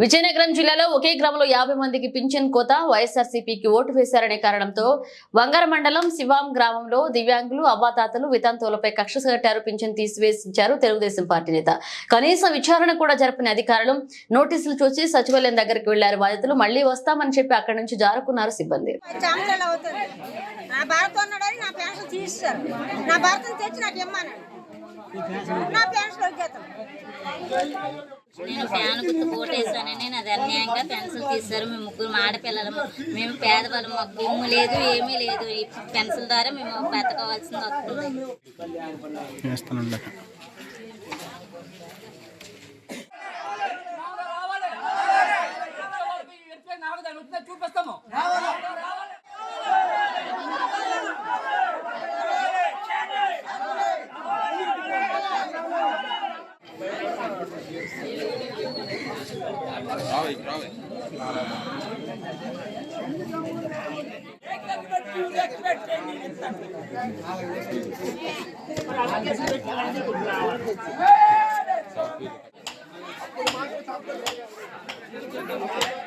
విజయనగరం జిల్లాలో ఒకే గ్రామంలో 50 మందికి పింఛన్ కోత. వైఎస్ఆర్సీపీకి ఓటు వేశారనే కారణంతో వంగర మండలం శివాం గ్రామంలో దివ్యాంగులు, అవ్వాతాతలు, వితంతువులపై కక్ష కట్టారు. పింఛన్ తీసివేసించారు తెలుగుదేశం పార్టీ నేత. కనీస విచారణ కూడా జరపని అధికారులు నోటీసులు చూసి సచివాలయం దగ్గరికి వెళ్లారు. బాధితులు మళ్లీ వస్తామని చెప్పి అక్కడి నుంచి జారుకున్నారు సిబ్బంది. నేను ఫ్యాన్ గుర్తు ఓటేసానని అది అన్యాయంగా పెన్సిల్ తీశారు. మేము ముగ్గురు ఆడపిల్లలము, మేము పేదవాళ్ళం, మాకు భూమి లేదు, ఏమీ లేదు. ఈ పెన్సిల్ ద్వారా మేము బతకవలసింది వస్తుంది. చూపిస్తాము. Hey!